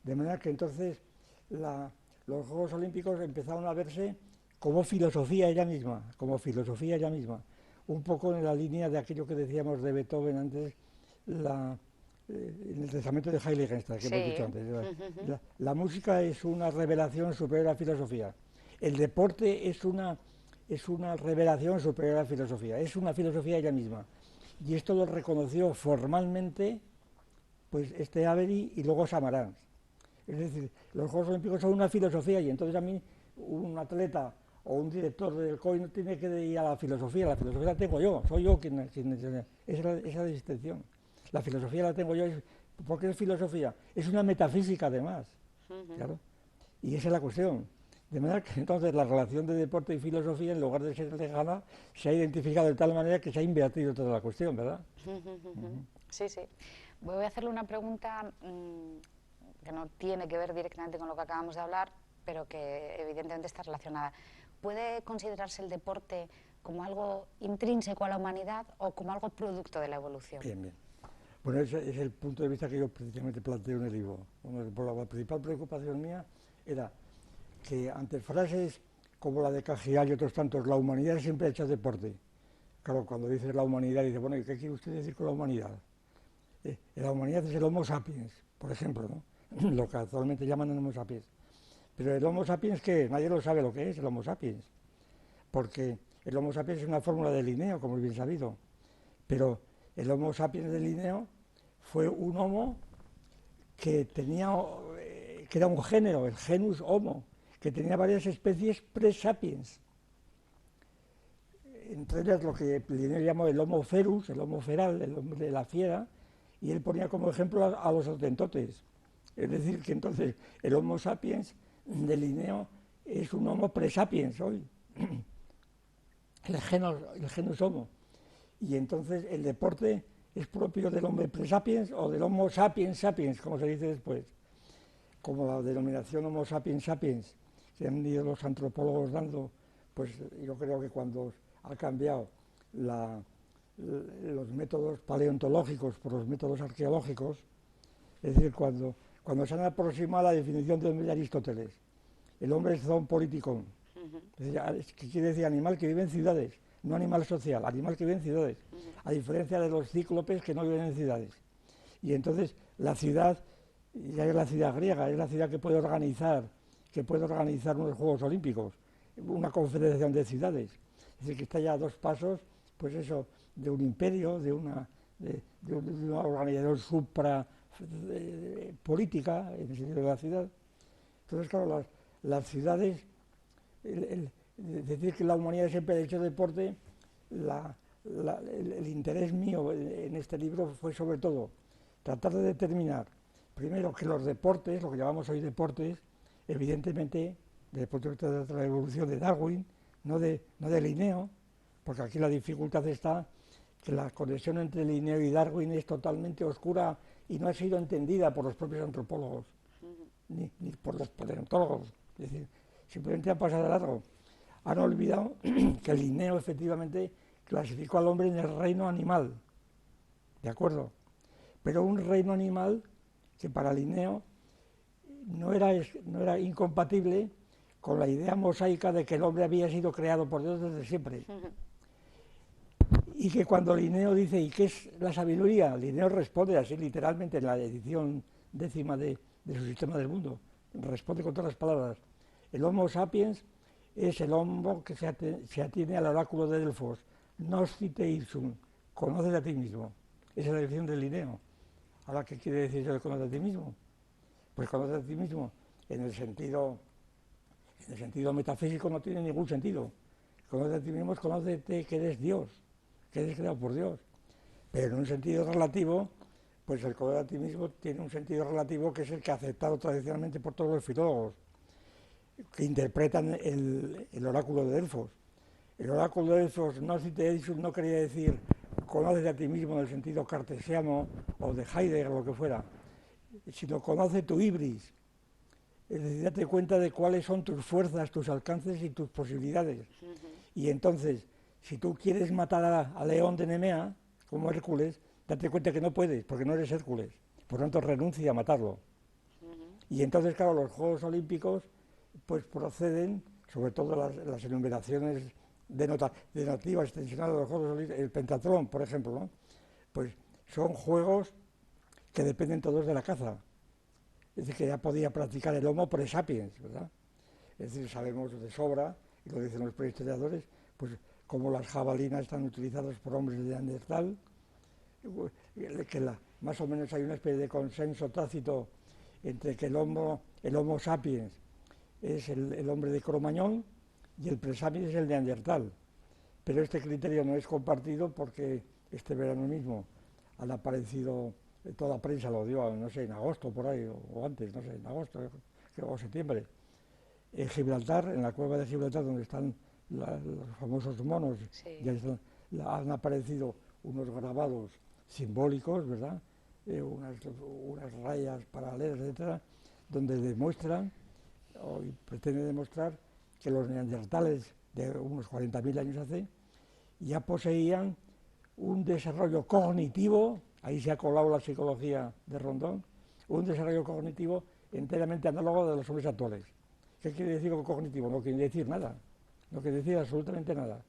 De manera que entonces los Juegos Olímpicos empezaron a verse como filosofía ella misma, un poco en la línea de aquello que decíamos de Beethoven antes, en el testamento de Heiligenstadt, que hemos dicho antes. La música es una revelación superior a la filosofía. El deporte es una revelación superior a la filosofía, es una filosofía ella misma. Y esto lo reconoció formalmente pues Avery y luego Samaranch. Es decir, los Juegos Olímpicos son una filosofía y entonces a mí un atleta o un director del COI no tiene que ir a la filosofía la tengo yo, soy yo quien esa distinción. La filosofía la tengo yo, ¿por qué es filosofía? Es una metafísica además, claro, y esa es la cuestión. De manera que entonces la relación de deporte y filosofía, en lugar de ser lejana, se ha identificado de tal manera que se ha invertido toda la cuestión, ¿verdad? Sí, sí. Voy a hacerle una pregunta que no tiene que ver directamente con lo que acabamos de hablar, pero que evidentemente está relacionada. ¿Puede considerarse el deporte como algo intrínseco a la humanidad o como algo producto de la evolución? Bien, bien. Bueno, ese es el punto de vista que yo precisamente planteo en el libro. Bueno, la principal preocupación mía era que ante frases como la de Cajigal y otros tantos, la humanidad siempre ha hecho deporte. Claro, cuando dices la humanidad, dice, bueno, ¿y qué quiere usted decir con la humanidad? La humanidad es el Homo sapiens, por ejemplo, ¿no? Lo que actualmente llaman el Homo sapiens. Pero el Homo sapiens, ¿qué es? Nadie lo sabe lo que es el Homo sapiens. Porque el Homo sapiens es una fórmula de Linneo, como es bien sabido. Pero el Homo sapiens de Linneo fue un Homo que que era un género, el genus Homo, que tenía varias especies pre-sapiens. Entre ellas lo que Linneo llamó el Homo ferus, el Homo feral, el hombre de la fiera, y él ponía como ejemplo a los hotentotes. Es decir, que entonces el Homo sapiens de Linneo es un Homo pre-sapiens hoy, el genus Homo. Y entonces el deporte es propio del hombre pre-sapiens o del Homo sapiens sapiens, como se dice después. Como la denominación Homo sapiens sapiens que han ido los antropólogos dando, pues yo creo que cuando ha cambiado los métodos paleontológicos por los métodos arqueológicos, es decir, cuando se han aproximado a la definición de Aristóteles, el hombre es zoon politikon, que quiere decir animal que vive en ciudades, no animal social, animal que vive en ciudades, a diferencia de los cíclopes que no viven en ciudades. Y entonces la ciudad, ya es la ciudad griega, es la ciudad que puede organizar unos Juegos Olímpicos, una confederación de ciudades. Es decir, que está ya a 2 pasos, pues eso, de un imperio, de una organización supra política, en el sentido de la ciudad. Entonces, claro, las ciudades, decir que la humanidad siempre ha hecho deporte, el interés mío en este libro fue sobre todo tratar de determinar, primero, que los deportes, lo que llamamos hoy deportes, evidentemente, desde el punto de vista de la evolución de Darwin, no de Linneo, porque aquí la dificultad está que la conexión entre Linneo y Darwin es totalmente oscura y no ha sido entendida por los propios antropólogos, ni por los paleontólogos. Es decir, simplemente han pasado de largo. Han olvidado que Linneo efectivamente clasificó al hombre en el reino animal, ¿de acuerdo? Pero un reino animal que para Linneo no era incompatible con la idea mosaica de que el hombre había sido creado por Dios desde siempre. Y que cuando Linneo dice, ¿y qué es la sabiduría? Linneo responde así literalmente en la edición 10ª de su Sistema del Mundo. Responde con todas las palabras. El Homo sapiens es el homo que se atiene al oráculo de Delfos. Noscite ipsum, conoce a ti mismo. Esa es la definición de Linneo. Ahora, ¿qué quiere decir eso de conoce a ti mismo? Pues conoce a ti mismo en el sentido metafísico no tiene ningún sentido. Conoce a ti mismo es conócete que eres Dios, que eres creado por Dios. Pero en un sentido relativo, pues el conocer a ti mismo tiene un sentido relativo que es el que ha aceptado tradicionalmente por todos los filólogos, que interpretan el oráculo de Delfos. El oráculo de Delfos, no quería decir conoce a ti mismo en el sentido cartesiano o de Heidegger o lo que fuera, sino conoce tu ibris. Es decir, date cuenta de cuáles son tus fuerzas, tus alcances y tus posibilidades. Y entonces, si tú quieres matar a León de Nemea, como Hércules, date cuenta que no puedes, porque no eres Hércules. Por lo tanto, renuncia a matarlo. Y entonces, claro, los Juegos Olímpicos pues proceden, sobre todo las enumeraciones denotativas extensionales de los Juegos Olímpicos, el pentatlón, por ejemplo, ¿no? Pues son juegos que dependen todos de la caza. Es decir, que ya podía practicar el Homo pre-sapiens, ¿verdad? Es decir, sabemos de sobra, y lo dicen los prehistoriadores, pues como las jabalinas están utilizadas por hombres de Neandertal, que más o menos hay una especie de consenso tácito entre que el Homo sapiens es el hombre de Cro-Magnon y el pre-sapiens es el Neandertal. Pero este criterio no es compartido porque este verano mismo han aparecido, toda la prensa lo dio, no sé, en agosto por ahí, o antes, no sé, en agosto o septiembre, en Gibraltar, en la cueva de Gibraltar, donde están los famosos monos, sí. Han aparecido unos grabados simbólicos, ¿verdad? Unas rayas paralelas, etcétera, donde demuestran, o pretenden demostrar, que los neandertales de unos 40.000 años hace ya poseían un desarrollo cognitivo, ahí se ha colado la psicología de Rondón, un desarrollo cognitivo enteramente análogo de los hombres actuales. ¿Qué quiere decir con cognitivo? No quiere decir nada, no quiere decir absolutamente nada.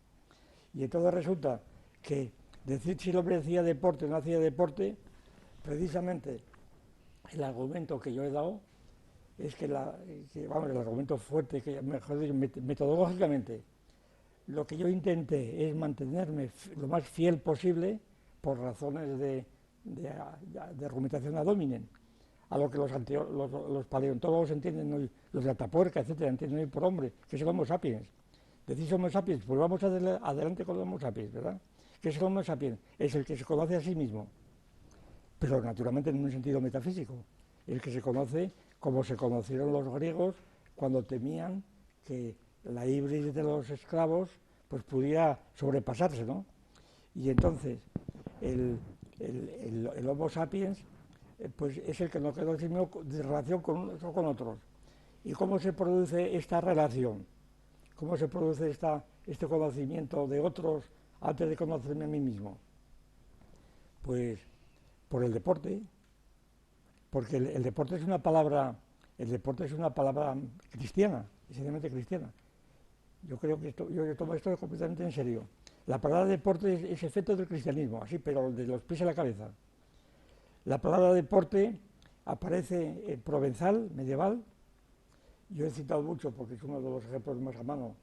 Y entonces resulta que decir si el hombre hacía deporte o no hacía deporte, precisamente el argumento que yo he dado es que, el argumento fuerte, que mejor dicho, metodológicamente, lo que yo intenté es mantenerme lo más fiel posible por razones de argumentación ad hominem, a lo que los paleontólogos entienden hoy, los de Atapuerca, etcétera, entienden hoy por hombre, que es el Homo sapiens. Decís Homo sapiens, pues vamos adelante con el Homo sapiens, ¿verdad? ¿Qué es el Homo sapiens? Es el que se conoce a sí mismo, pero naturalmente en un sentido metafísico, el que se conoce como se conocieron los griegos cuando temían que la ibris de los esclavos pues pudiera sobrepasarse, ¿no? Y entonces el Homo sapiens pues es el que no quedó sin relación con unos o con otros. ¿Y cómo se produce esta relación? ¿Cómo se produce este conocimiento de otros antes de conocerme a mí mismo? Pues por el deporte, porque el deporte es una palabra, el deporte es una palabra cristiana, esencialmente cristiana. Yo creo que yo tomo esto completamente en serio. La palabra deporte es efecto del cristianismo, así, pero de los pies a la cabeza. La palabra deporte aparece en provenzal, medieval. Yo he citado mucho, porque es uno de los ejemplos más a mano,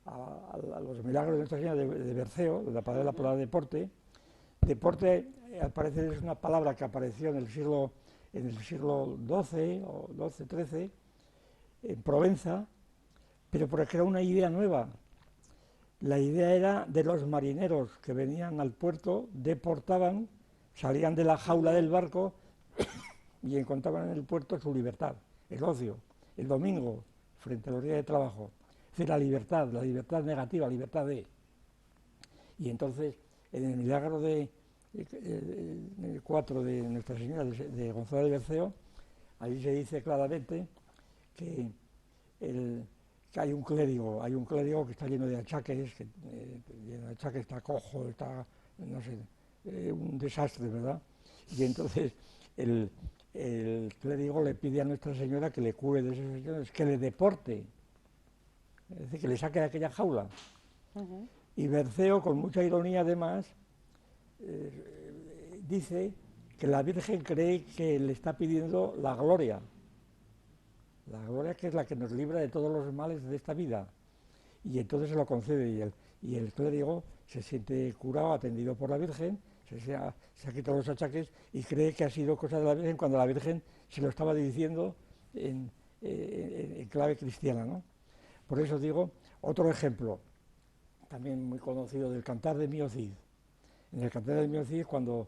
a los milagros de Nuestra Señora de Berceo, de la palabra deporte. Deporte, al parecer, es una palabra que apareció en el siglo XII o XII, en Provenza, pero porque era una idea nueva. La idea era de los marineros que venían al puerto, deportaban, salían de la jaula del barco y encontraban en el puerto su libertad, el ocio, el domingo, frente a los días de trabajo. Es decir, la libertad negativa, libertad de. Y entonces, en el milagro de 4 de Nuestra Señora de Gonzalo de Berceo, ahí se dice claramente que, que hay un clérigo que está lleno de achaques, está cojo, está, no sé, un desastre, ¿verdad? Y entonces el clérigo le pide a Nuestra Señora que le cure de esos señores, que le deporte, es decir, que le saque de aquella jaula. Y Berceo, con mucha ironía además, dice que la Virgen cree que le está pidiendo la gloria que es la que nos libra de todos los males de esta vida. Y entonces se lo concede y el clérigo se siente curado, atendido por la Virgen, se ha quitado los achaques y cree que ha sido cosa de la Virgen cuando la Virgen se lo estaba diciendo en clave cristiana, ¿no? Por eso digo, otro ejemplo, también muy conocido, del Cantar de Mio Cid. En el Cantar de Mio Cid, cuando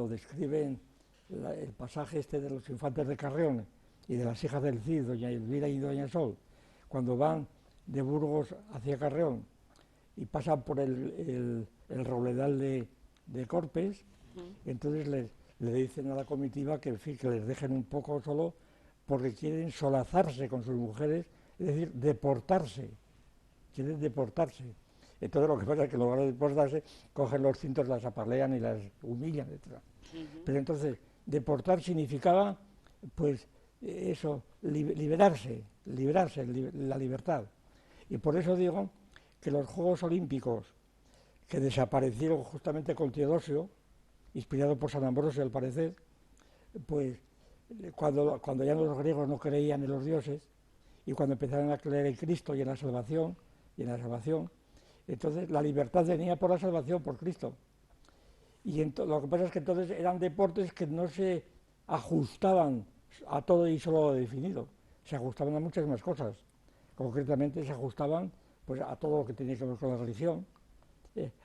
describen el pasaje este de los infantes de Carrión y de las hijas del Cid, doña Elvira y doña Sol, cuando van de Burgos hacia Carrión y pasan por el Robledal de Corpes, entonces le dicen a la comitiva que, en fin, que les dejen un poco solo porque quieren solazarse con sus mujeres, es decir, deportarse, quieren deportarse. Entonces lo que pasa es que en lugar de deportarse, cogen los cintos, las apalean y las humillan, etc. Pero entonces, deportar significaba, pues, eso, librarse, la libertad. Y por eso digo que los Juegos Olímpicos, que desaparecieron justamente con Teodosio, inspirado por San Ambrosio al parecer, pues cuando ya los griegos no creían en los dioses, y cuando empezaron a creer en Cristo y en la salvación, entonces la libertad venía por la salvación, por Cristo. Y lo que pasa es que entonces eran deportes que no se ajustaban a todo y solo lo definido, se ajustaban a muchas más cosas. Concretamente se ajustaban, pues, a todo lo que tenía que ver con la religión,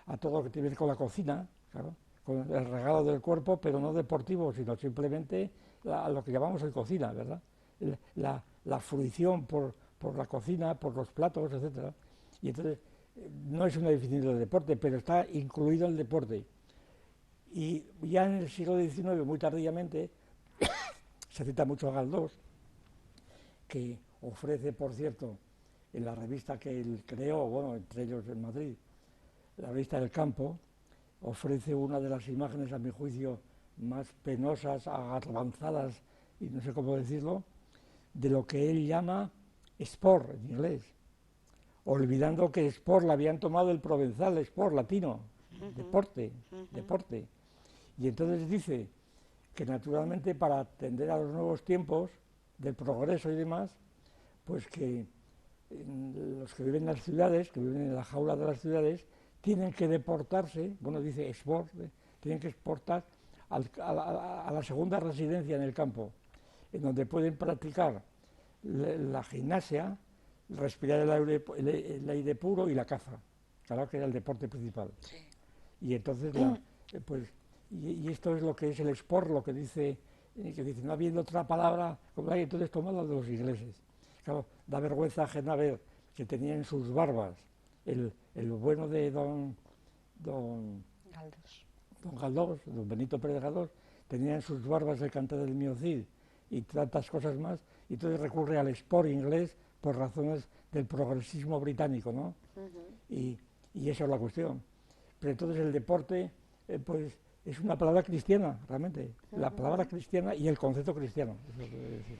a todo lo que tiene que ver con la cocina, claro, con el regalo del cuerpo, pero no deportivo, sino simplemente a lo que llamamos el cocina, ¿verdad? La fruición por la cocina, por los platos, etcétera. Y entonces no es una definición de deporte, pero está incluido el deporte. Y ya en el siglo XIX, muy tardíamente, se cita mucho a Galdós, que ofrece, por cierto, en la revista que él creó, bueno, entre ellos en Madrid, la revista del Campo, ofrece una de las imágenes, a mi juicio, más penosas, agarbanzadas, y no sé cómo decirlo, de lo que él llama sport, en inglés, olvidando que sport la habían tomado el provenzal, sport latino, deporte. Y entonces dice que naturalmente para atender a los nuevos tiempos del progreso y demás, pues que los que viven en las ciudades, que viven en la jaula de las ciudades, tienen que deportarse, bueno, dice sport, tienen que exportar a la segunda residencia en el campo, en donde pueden practicar la gimnasia, respirar el aire puro y la caza, claro que era el deporte principal. Sí. Y entonces, pues, y esto es lo que es el sport, lo que dice, no habiendo otra palabra, como hay, entonces toma la de los ingleses. Claro, da vergüenza ajena ver que tenía en sus barbas el bueno de don Galdós, don Benito Pérez Galdós, tenía en sus barbas el Cantar del Mio Cid y tantas cosas más, y entonces recurre al sport inglés por razones del progresismo británico, ¿no? Y esa es la cuestión. Pero entonces el deporte pues es una palabra cristiana, realmente. La palabra cristiana y el concepto cristiano. Eso es lo que debe decir.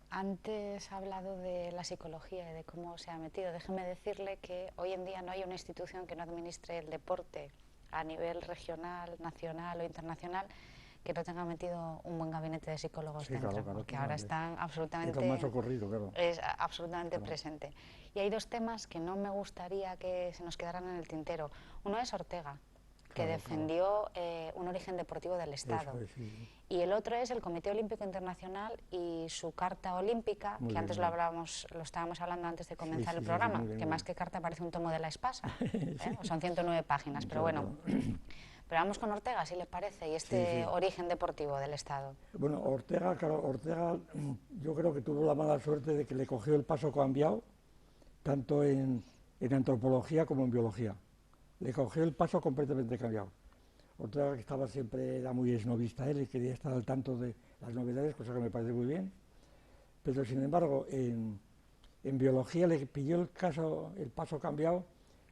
Antes ha hablado de la psicología y de cómo se ha metido. Déjeme decirle que hoy en día no hay una institución que no administre el deporte a nivel regional, nacional o internacional que no tenga metido un buen gabinete de psicólogos dentro, Claro, porque ahora están absolutamente... Es lo más ocurrido, claro. Es absolutamente presente. Y hay dos temas que no me gustaría que se nos quedaran en el tintero. Uno es Ortega, que defendió un origen deportivo del Estado. Eso es, sí. Y el otro es el Comité Olímpico Internacional y su Carta Olímpica, que antes lo estábamos hablando antes de comenzar el programa, que más que carta parece un tomo de la Espasa. Son 109 páginas, pero bueno. Pero vamos con Ortega, si le parece, y este origen deportivo del Estado. Bueno, Ortega, claro, Ortega yo creo que tuvo la mala suerte de que le cogió el paso cambiado, tanto en antropología como en biología. Le cogió el paso completamente cambiado. Ortega, que estaba siempre, era muy esnovista él y quería estar al tanto de las novedades, cosa que me parece muy bien. Pero sin embargo, en biología le pilló el paso cambiado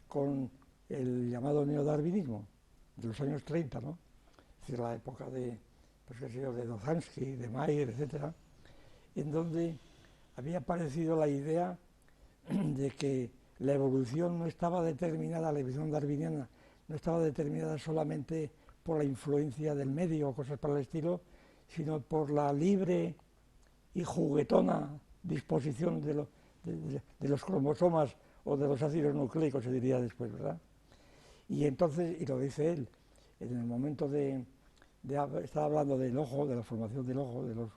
con el llamado neodarwinismo de los años 30, ¿no? Es decir, la época de, pues qué sé yo, de Dozansky, de Mayer, etcétera, en donde había aparecido la idea de que la evolución no estaba determinada, la evolución darwiniana no estaba determinada solamente por la influencia del medio o cosas para el estilo, sino por la libre y juguetona disposición de los cromosomas o de los ácidos nucleicos, se diría después, ¿verdad? Y entonces, y lo dice él, en el momento estaba hablando del ojo, de la formación del ojo, de los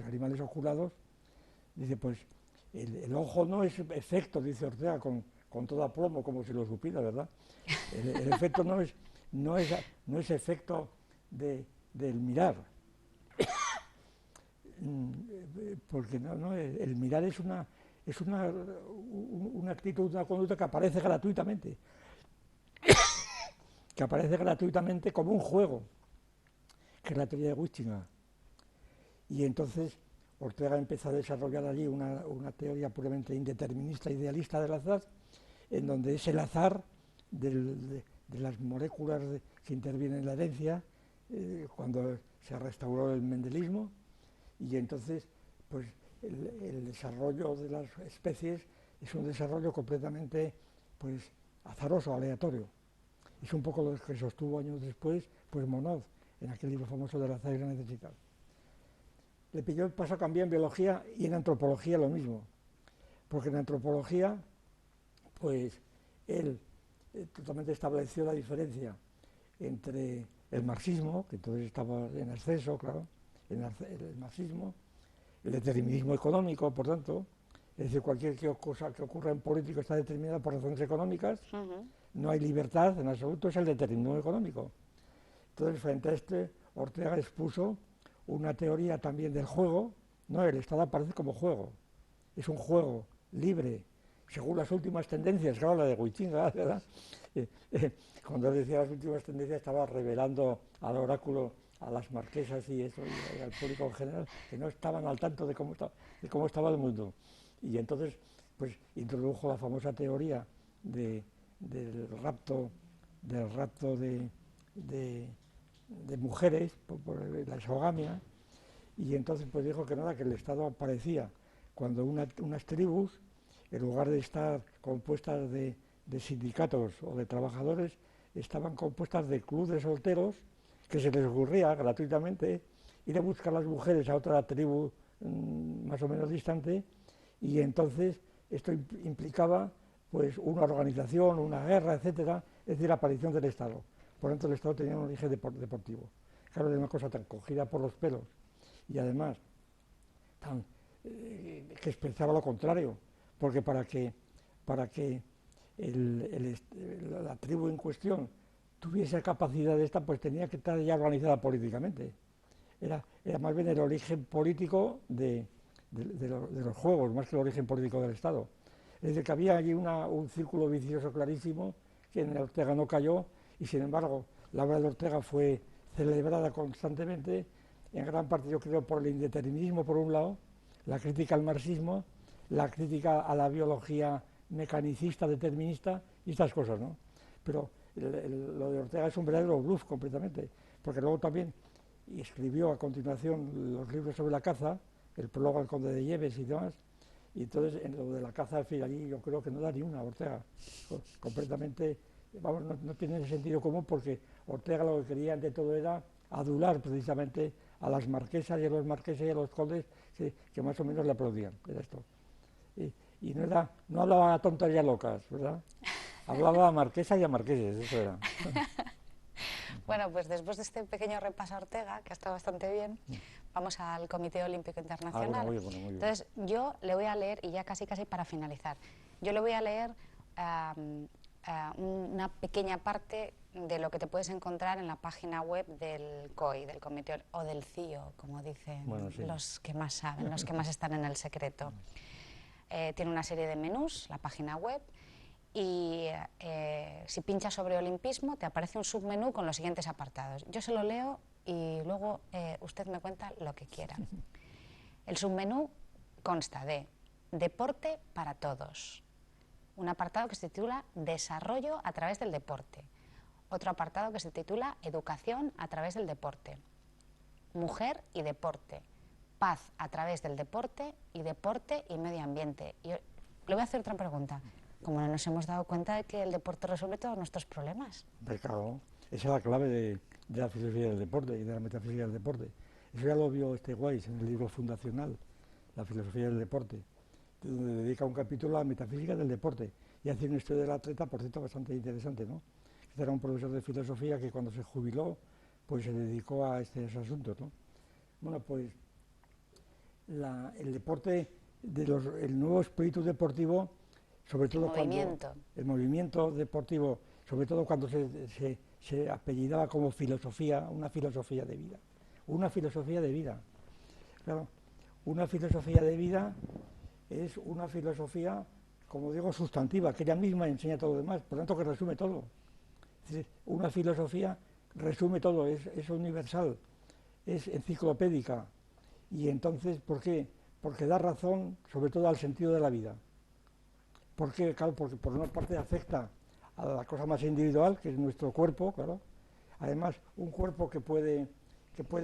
animales oculados, dice, pues, el ojo no es efecto, dice Ortega, con todo aplomo, como si lo supiera, ¿verdad? El efecto no es efecto del mirar, porque el mirar es una actitud, una conducta que aparece gratuitamente, como un juego, que es la teoría de Huizinga. Y entonces Ortega empezó a desarrollar allí una teoría puramente indeterminista, idealista del azar, en donde es el azar de las moléculas que intervienen en la herencia, cuando se restauró el mendelismo, y entonces pues el desarrollo de las especies es un desarrollo completamente pues azaroso, aleatorio. Es un poco lo que sostuvo años después pues Monod, en aquel libro famoso del azar y la necesidad. Le pilló el paso cambiar en biología y en antropología lo mismo, porque en antropología pues él totalmente estableció la diferencia entre el marxismo, que entonces estaba en ascenso, claro, el marxismo, el determinismo económico, por tanto, es decir, cualquier cosa que ocurra en político está determinada por razones económicas, no hay libertad en absoluto, es el determinismo económico. Entonces, frente a este, Ortega expuso una teoría también del juego, no, el Estado aparece como juego, es un juego libre, según las últimas tendencias, claro, la de Huizinga, ¿verdad? Cuando él decía las últimas tendencias estaba revelando al oráculo, a las marquesas y eso, y al público en general, que no estaban al tanto de cómo estaba el mundo. Y entonces, pues, introdujo la famosa teoría del rapto de mujeres por la exogamia, y entonces pues dijo que nada, que el Estado aparecía cuando unas tribus, en lugar de estar compuestas de sindicatos o de trabajadores, estaban compuestas de clubes de solteros, que se les ocurría gratuitamente ir a buscar a las mujeres a otra tribu más o menos distante, y entonces esto implicaba pues una organización, una guerra, etcétera, es decir, la aparición del Estado. Por lo tanto, el Estado tenía un origen deportivo. Claro, era una cosa tan cogida por los pelos y además que expresaba lo contrario, porque para que la tribu en cuestión tuviese capacidad de esta, pues tenía que estar ya organizada políticamente. Era más bien el origen político de los juegos, más que el origen político del Estado. Es decir, que había allí un círculo vicioso clarísimo, que en Ortega no cayó, y sin embargo la obra de Ortega fue celebrada constantemente, en gran parte yo creo por el indeterminismo por un lado, la crítica al marxismo, la crítica a la biología mecanicista, determinista y estas cosas, ¿no? Pero lo de Ortega es un verdadero bluff completamente, porque luego también escribió a continuación los libros sobre la caza, el prólogo al Conde de Nieves y demás, y entonces en lo de la caza, al fin, allí yo creo que no da ni una Ortega, completamente, vamos, no tiene sentido común, porque Ortega lo que quería ante todo era adular precisamente a las marquesas y a los marqueses y a los condes que más o menos le aplaudían, era esto. Y no hablaba a tonterías locas, ¿verdad? Hablaba a marquesas y a marqueses, eso era. Bueno, pues después de este pequeño repaso a Ortega, que ha estado bastante bien, vamos al Comité Olímpico Internacional. Bueno, muy bien. Entonces, yo le voy a leer, y ya casi para finalizar, yo le voy a leer una pequeña parte de lo que te puedes encontrar en la página web del COI, del Comité, o del CIO, como dicen los que más saben, los que más están en el secreto. Tiene una serie de menús, la página web, y si pinchas sobre olimpismo te aparece un submenú con los siguientes apartados. Yo se lo leo y luego usted me cuenta lo que quiera. El submenú consta de deporte para todos, un apartado que se titula desarrollo a través del deporte, otro apartado que se titula educación a través del deporte, mujer y deporte, paz a través del deporte y medio ambiente. Y yo le voy a hacer otra pregunta. ¿Cómo no nos hemos dado cuenta de que el deporte resuelve todos nuestros problemas? Claro, esa es la clave de la filosofía del deporte y de la metafísica del deporte. Eso ya lo vio Weiss en el libro fundacional, La filosofía del deporte, donde dedica un capítulo a la metafísica del deporte y hace una historia del atleta, por cierto, bastante interesante, ¿no? Este era un profesor de filosofía que cuando se jubiló, pues se dedicó a estos asuntos, ¿no? Bueno, pues el deporte, el nuevo espíritu deportivo, sobre todo el movimiento deportivo, sobre todo cuando se apellidaba como filosofía, una filosofía de vida. Una filosofía de vida. Claro, una filosofía de vida es una filosofía, como digo, sustantiva, que ella misma enseña todo lo demás, por lo tanto que resume todo. Es decir, una filosofía resume todo, es universal, es enciclopédica. Y entonces, ¿por qué? Porque da razón sobre todo al sentido de la vida. ¿Por qué? Claro, porque por una parte afecta a la cosa más individual, que es nuestro cuerpo, claro. Además, un cuerpo que puede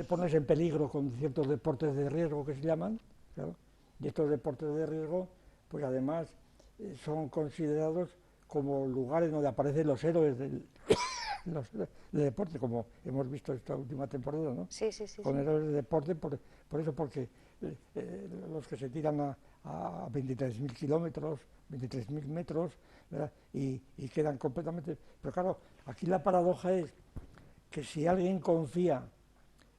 ponerse en peligro con ciertos deportes de riesgo que se llaman, claro. Y estos deportes de riesgo, pues además son considerados como lugares donde aparecen los héroes del deporte, como hemos visto esta última temporada, ¿no? Sí. Con héroes de deporte, por eso, porque los que se tiran a 23.000 kilómetros, 23.000 metros, ¿verdad? Y quedan completamente... Pero claro, aquí la paradoja es que si alguien confía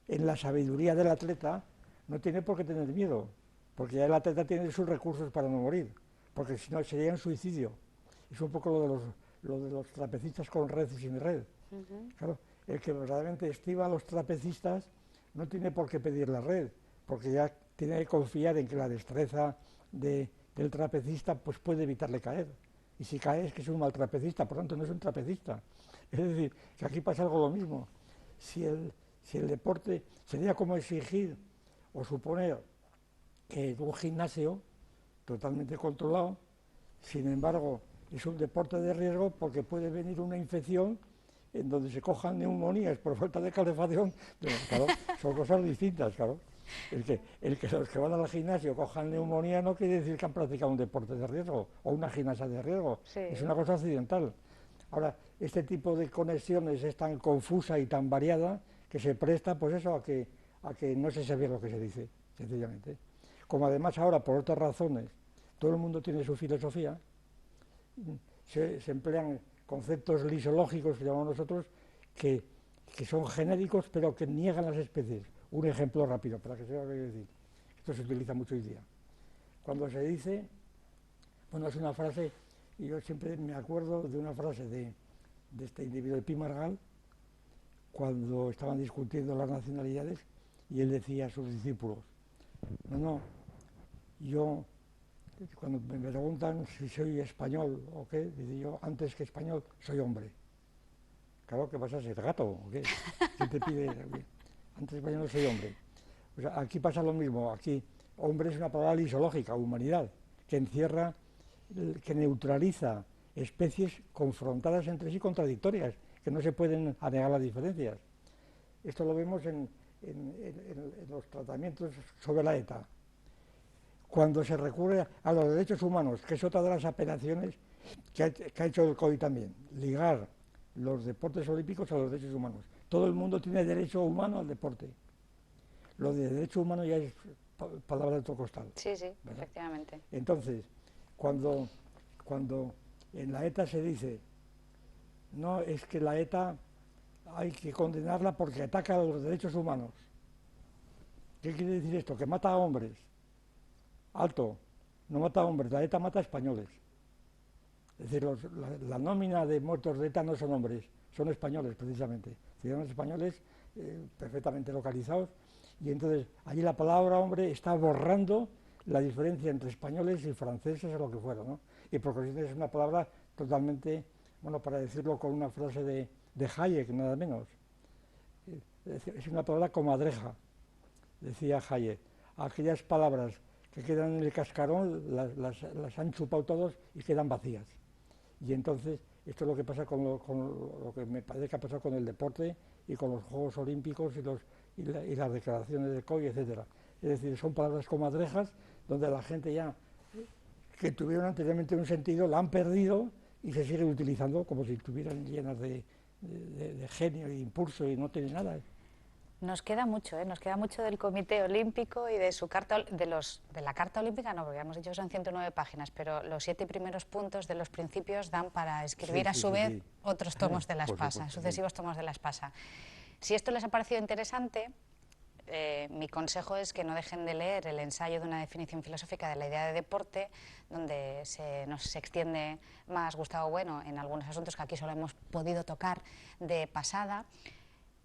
en la sabiduría del atleta, no tiene por qué tener miedo, porque ya el atleta tiene sus recursos para no morir, porque si no sería un suicidio. Es un poco lo de los trapecistas con red y sin red. Claro, el que verdaderamente estima a los trapecistas no tiene por qué pedir la red, porque ya tiene que confiar en que la destreza del trapecista pues puede evitarle caer. Y si cae es que es un mal trapecista, por tanto no es un trapecista. Es decir, que aquí pasa algo lo mismo. Si el deporte sería como exigir o suponer que un gimnasio totalmente controlado, sin embargo, es un deporte de riesgo porque puede venir una infección en donde se cojan neumonías por falta de calefacción. Claro, son cosas distintas, claro. El que los que van al gimnasio cojan neumonía no quiere decir que han practicado un deporte de riesgo o una gimnasia de riesgo. Sí. Es una cosa accidental. Ahora, este tipo de conexiones es tan confusa y tan variada que se presta, pues eso, a que no se sabe lo que se dice, sencillamente. Como además ahora, por otras razones, todo el mundo tiene su filosofía, se emplean conceptos lisológicos que llamamos nosotros, que son genéricos pero que niegan las especies. Un ejemplo rápido para que sepa lo que quiero decir. Esto se utiliza mucho hoy día. Cuando se dice, bueno, es una frase, y yo siempre me acuerdo de una frase de este individuo de Pi Margall, cuando estaban discutiendo las nacionalidades, y él decía a sus discípulos, no, yo, cuando me preguntan si soy español o qué, digo yo, antes que español, soy hombre. Claro, ¿qué vas a ser, gato o qué? ¿Quién te pide? Antes español soy hombre. O sea, aquí pasa lo mismo, aquí hombre es una palabra lisológica, humanidad, que encierra, que neutraliza especies confrontadas entre sí, contradictorias, que no se pueden anegar las diferencias. Esto lo vemos en los tratamientos sobre la ETA. Cuando se recurre a los derechos humanos, que es otra de las apelaciones que ha hecho el COI también, ligar los deportes olímpicos a los derechos humanos. Todo el mundo tiene derecho humano al deporte. Lo de derecho humano ya es palabra de otro costal. Sí, sí, ¿verdad? efectivamente. Entonces, cuando en la ETA se dice, no, es que la ETA hay que condenarla porque ataca a los derechos humanos. ¿Qué quiere decir esto? Que mata a hombres. Alto, no mata a hombres, la ETA mata a españoles. Es decir, la nómina de muertos de ETA no son hombres, son españoles precisamente, ciudadanos españoles perfectamente localizados, y entonces allí la palabra hombre está borrando la diferencia entre españoles y franceses o lo que fuera, ¿no? Y por consiguiente es una palabra totalmente, bueno, para decirlo con una frase de Hayek, nada menos, es una palabra comadreja, decía Hayek. Aquellas palabras que quedan en el cascarón las han chupado todos y quedan vacías. Y entonces, esto es lo que pasa con lo que me parece que ha pasado con el deporte y con los Juegos Olímpicos y las declaraciones de COI, etcétera. Es decir, son palabras comadrejas donde la gente ya, que tuvieron anteriormente un sentido, la han perdido y se siguen utilizando como si estuvieran llenas de genio e impulso y no tienen nada. Nos queda mucho, ¿eh? Nos queda mucho del Comité Olímpico y de su carta, de la Carta Olímpica, no, porque hemos dicho que son 109 páginas, pero los 7 primeros puntos de los principios dan para escribir a su vez otros tomos de la Espasa, sucesivos tomos de la Espasa. Si esto les ha parecido interesante, mi consejo es que no dejen de leer el ensayo de una definición filosófica de la idea de deporte, donde nos extiende más Gustavo Bueno en algunos asuntos que aquí solo hemos podido tocar de pasada.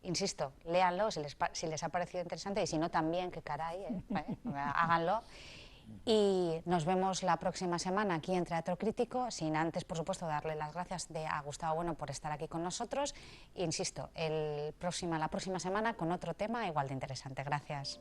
Insisto, léanlo si les ha parecido interesante, y si no también, que caray, háganlo. Y nos vemos la próxima semana aquí en Teatro Crítico, sin antes, por supuesto, darle las gracias a Gustavo Bueno por estar aquí con nosotros. Insisto, la próxima semana con otro tema igual de interesante. Gracias.